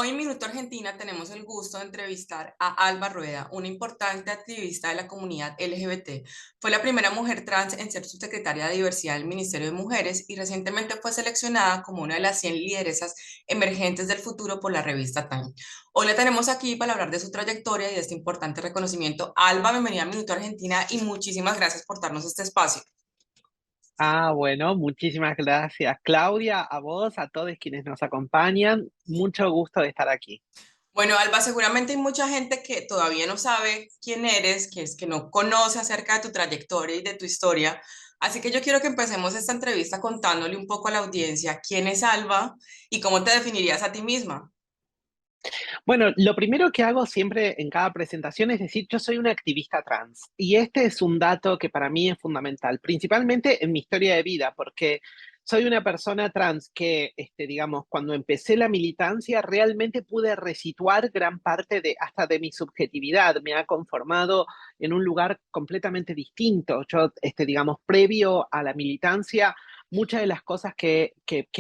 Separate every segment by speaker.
Speaker 1: Hoy en Minuto Argentina tenemos el gusto de entrevistar a Alba Rueda, una importante activista de la comunidad LGBT. Fue la primera mujer trans en ser subsecretaria de Diversidad del Ministerio de Mujeres y recientemente fue seleccionada como una de las 100 lideresas emergentes del futuro por la revista Time. Hoy la tenemos aquí para hablar de su trayectoria y de este importante reconocimiento. Alba, bienvenida a Minuto Argentina y muchísimas gracias por darnos este espacio.
Speaker 2: Bueno, muchísimas gracias, Claudia, a vos, a todos quienes nos acompañan. Mucho gusto de estar aquí.
Speaker 1: Bueno, Alba, seguramente hay mucha gente que todavía no sabe quién eres, que es que no conoce acerca de tu trayectoria y de tu historia. Así que yo quiero que empecemos esta entrevista contándole un poco a la audiencia quién es Alba y cómo te definirías a ti misma.
Speaker 2: Bueno, lo primero que hago siempre en cada presentación es decir, yo soy una activista trans. Y este es un dato que para mí es fundamental, principalmente en mi historia de vida, porque soy una persona trans que, digamos, cuando empecé la militancia, realmente pude resituar gran parte de, hasta de mi subjetividad. Me ha conformado en un lugar completamente distinto. Yo, digamos, previo a la militancia, muchas de las cosas que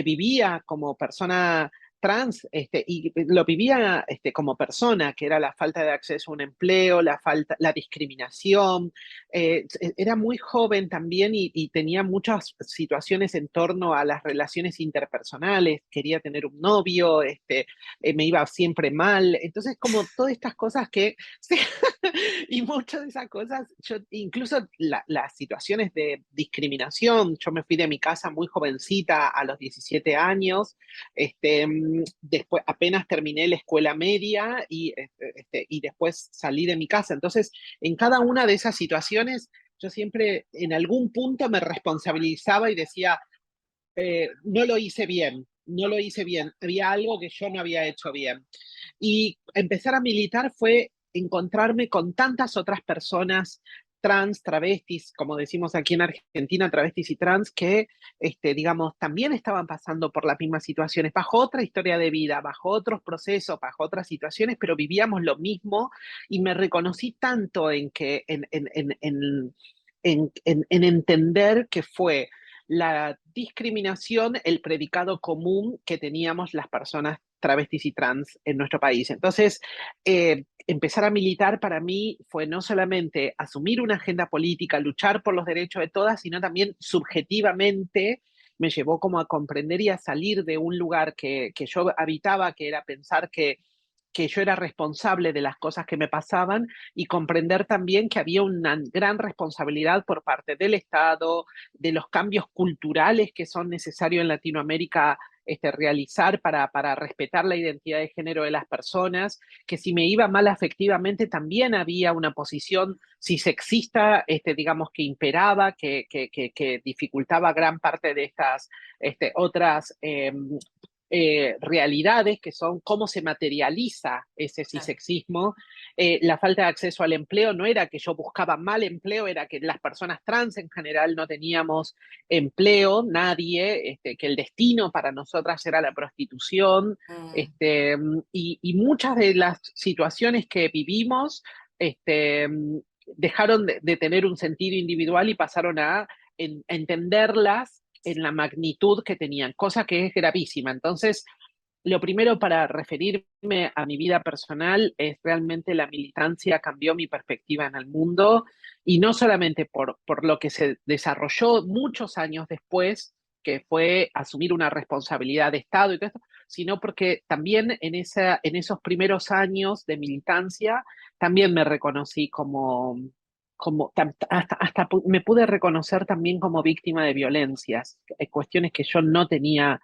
Speaker 2: vivía como persona trans, y lo vivía como persona, que era la falta de acceso a un empleo, la discriminación. Era muy joven también y tenía muchas situaciones en torno a las relaciones interpersonales. Quería tener un novio, me iba siempre mal. Entonces, como todas estas cosas que, sí, y muchas de esas cosas, incluso las situaciones de discriminación, yo me fui de mi casa muy jovencita, a los 17 años. Después apenas terminé la escuela media y después salí de mi casa. Entonces, en cada una de esas situaciones, yo siempre en algún punto me responsabilizaba y decía, no lo hice bien, no lo hice bien, había algo que yo no había hecho bien. Y empezar a militar fue encontrarme con tantas otras personas trans, travestis, como decimos aquí en Argentina, travestis y trans, que, digamos, también estaban pasando por las mismas situaciones, bajo otra historia de vida, bajo otros procesos, bajo otras situaciones, pero vivíamos lo mismo y me reconocí tanto en que, en entender que fue la discriminación, el predicado común que teníamos las personas travestis y trans en nuestro país. Entonces, empezar a militar para mí fue no solamente asumir una agenda política, luchar por los derechos de todas, sino también subjetivamente me llevó como a comprender y a salir de un lugar que yo habitaba, que era pensar que yo era responsable de las cosas que me pasaban y comprender también que había una gran responsabilidad por parte del Estado, de los cambios culturales que son necesarios en Latinoamérica realizar para respetar la identidad de género de las personas, que si me iba mal afectivamente también había una posición si sexista, digamos, que imperaba, que dificultaba gran parte de estas otras realidades que son cómo se materializa ese
Speaker 1: Claro.
Speaker 2: cisexismo. La falta de acceso al empleo no era que yo buscaba mal empleo, era que las personas trans en general no teníamos empleo, nadie, que el destino para nosotras era la prostitución,
Speaker 1: Mm.
Speaker 2: este, y muchas de las situaciones que vivimos este, dejaron de tener un sentido individual y pasaron a entenderlas en la magnitud que tenían, cosa que es gravísima. Entonces, lo primero para referirme a mi vida personal es realmente la militancia cambió mi perspectiva en el mundo y no solamente por lo que se desarrolló muchos años después, que fue asumir una responsabilidad de Estado y todo esto, sino porque también en esos primeros años de militancia también me reconocí hasta me pude reconocer también como víctima de violencias, cuestiones que yo no tenía,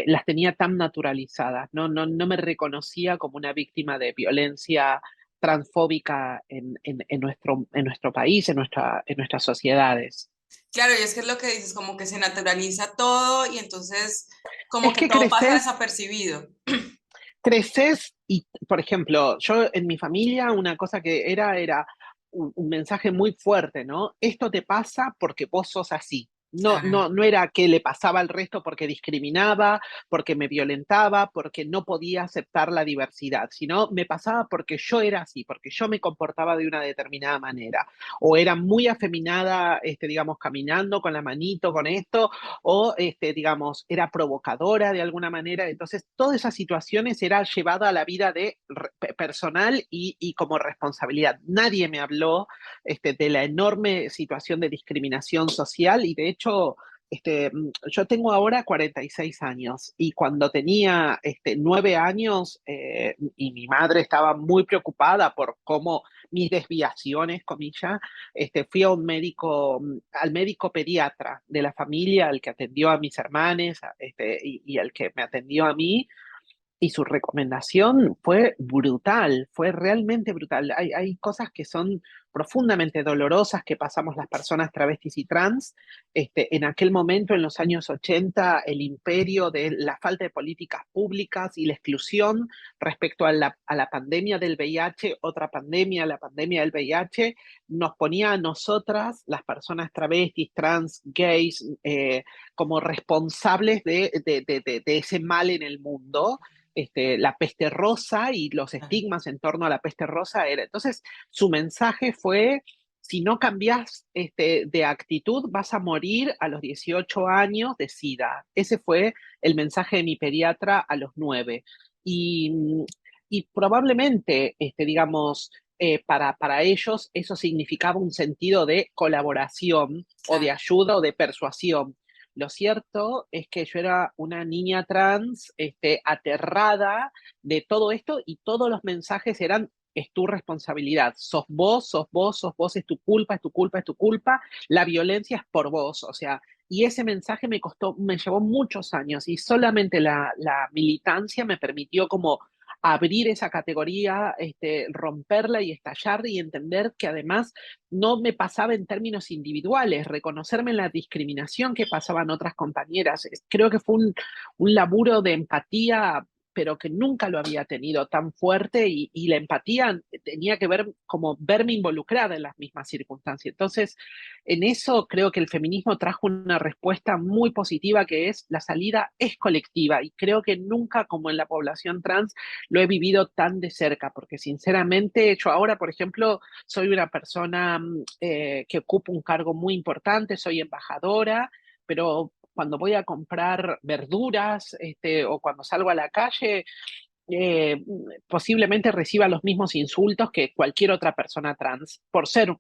Speaker 2: las tenía tan naturalizadas, no me reconocía como una víctima de violencia transfóbica en nuestro país, en nuestras sociedades.
Speaker 1: Claro, y es que es lo que dices, como que se naturaliza todo y entonces como
Speaker 2: Es
Speaker 1: que
Speaker 2: que
Speaker 1: todo pasa
Speaker 2: creces,
Speaker 1: desapercibido.
Speaker 2: creces y, por ejemplo, yo en mi familia una cosa que era un mensaje muy fuerte, ¿no? Esto te pasa porque vos sos así.
Speaker 1: claro.
Speaker 2: No era que le pasaba al resto porque discriminaba, porque me violentaba, porque no podía aceptar la diversidad, sino me pasaba porque yo era así, porque yo me comportaba de una determinada manera, o era muy afeminada, digamos, caminando con la manito, con esto, o, digamos, era provocadora de alguna manera. Entonces, todas esas situaciones era llevada a la vida de personal y como responsabilidad. Nadie me habló de la enorme situación de discriminación social y de hecho yo tengo ahora 46 años y cuando tenía 9 años y mi madre estaba muy preocupada por cómo mis desviaciones, comillas, fui a un médico, al médico pediatra de la familia, al que atendió a mis hermanos y al que me atendió a mí, y su recomendación fue brutal, fue realmente brutal. Hay cosas que son profundamente dolorosas que pasamos las personas travestis y trans. En aquel momento, en los años 80, el imperio de la falta de políticas públicas y la exclusión respecto a la pandemia del VIH, otra pandemia, la pandemia del VIH, nos ponía a nosotras, las personas travestis, trans, gays, como responsables de ese mal en el mundo. La peste rosa y los estigmas en torno a la peste rosa era. Entonces, su mensaje fue, si no cambias de actitud, vas a morir a los 18 años de SIDA. Ese fue el mensaje de mi pediatra a los 9. Y, y probablemente, digamos, para ellos eso significaba un sentido de colaboración o de
Speaker 1: Claro.
Speaker 2: ayuda o de persuasión. Lo cierto es que yo era una niña trans aterrada de todo esto y todos los mensajes eran, es tu responsabilidad, sos vos, sos vos, sos vos, es tu culpa, es tu culpa, es tu culpa, la violencia es por vos, o sea, y ese mensaje me costó, me llevó muchos años y solamente la militancia me permitió como abrir esa categoría, romperla y estallar y entender que además no me pasaba en términos individuales, reconocerme en la discriminación que pasaban otras compañeras. Creo que fue un laburo de empatía, pero que nunca lo había tenido tan fuerte y la empatía tenía que ver como verme involucrada en las mismas circunstancias. Entonces, en eso creo que el feminismo trajo una respuesta muy positiva que es la salida es colectiva y creo que nunca como en la población trans lo he vivido tan de cerca, porque sinceramente yo ahora, por ejemplo, soy una persona que ocupa un cargo muy importante, soy embajadora, pero cuando voy a comprar verduras o cuando salgo a la calle, eh, posiblemente reciba los mismos insultos que cualquier otra persona trans por ser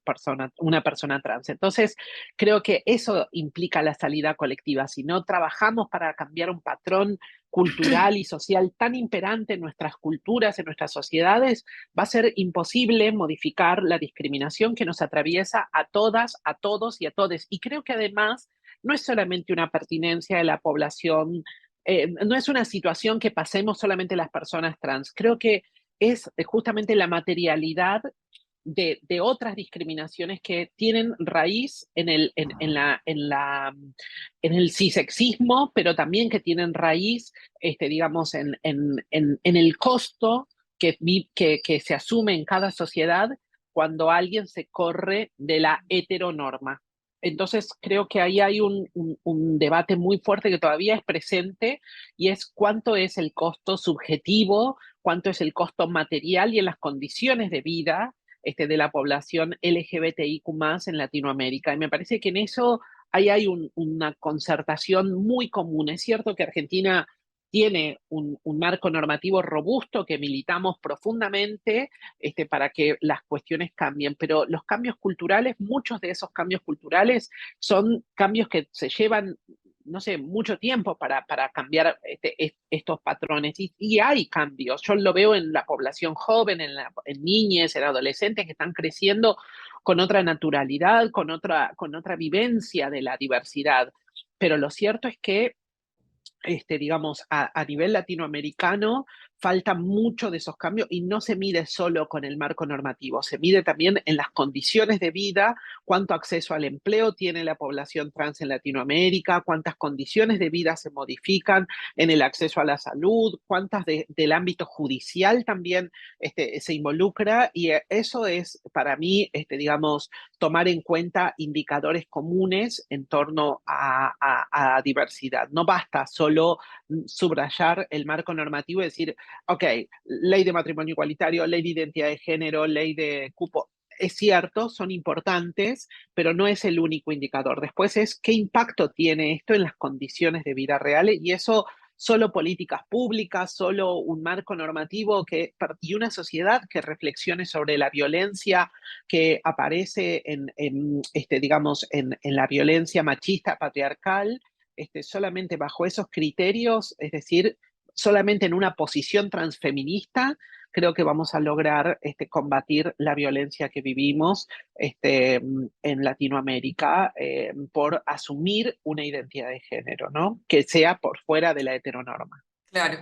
Speaker 2: una persona trans. Entonces, creo que eso implica la salida colectiva. Si no trabajamos para cambiar un patrón cultural y social tan imperante en nuestras culturas, en nuestras sociedades, va a ser imposible modificar la discriminación que nos atraviesa a todas, a todos y a todes. Y creo que además no es solamente una pertinencia de la población, no es una situación que pasemos solamente las personas trans. Creo que es justamente la materialidad de otras discriminaciones que tienen raíz en el cisexismo, pero también que tienen raíz, digamos, en el costo que se asume en cada sociedad cuando alguien se corre de la heteronorma. Entonces, creo que ahí hay un debate muy fuerte que todavía es presente y es cuánto es el costo subjetivo, cuánto es el costo material y en las condiciones de vida de la población LGBTIQ más en Latinoamérica. Y me parece que en eso ahí hay una concertación muy común. Es cierto que Argentina tiene un marco normativo robusto que militamos profundamente para que las cuestiones cambien, pero los cambios culturales, muchos de esos cambios culturales son cambios que se llevan no sé, mucho tiempo para cambiar estos patrones. Y hay cambios. Yo lo veo en la población joven, en niñas, en adolescentes que están creciendo con otra naturalidad, con otra vivencia de la diversidad. Pero lo cierto es que digamos, a nivel latinoamericano, falta mucho de esos cambios y no se mide solo con el marco normativo, se mide también en las condiciones de vida, cuánto acceso al empleo tiene la población trans en Latinoamérica, cuántas condiciones de vida se modifican en el acceso a la salud, cuántas del ámbito judicial también se involucra y eso es para mí, digamos, tomar en cuenta indicadores comunes en torno a diversidad. No basta solo subrayar el marco normativo y decir, ok, ley de matrimonio igualitario, ley de identidad de género, ley de cupo. Es cierto, son importantes, pero no es el único indicador. Después es qué impacto tiene esto en las condiciones de vida reales y eso solo políticas públicas, solo un marco normativo y una sociedad que reflexione sobre la violencia que aparece digamos, en la violencia machista patriarcal, solamente bajo esos criterios, es decir, solamente en una posición transfeminista, creo que vamos a lograr combatir la violencia que vivimos en Latinoamérica por asumir una identidad de género, ¿no? Que sea por fuera de la heteronorma.
Speaker 1: Claro.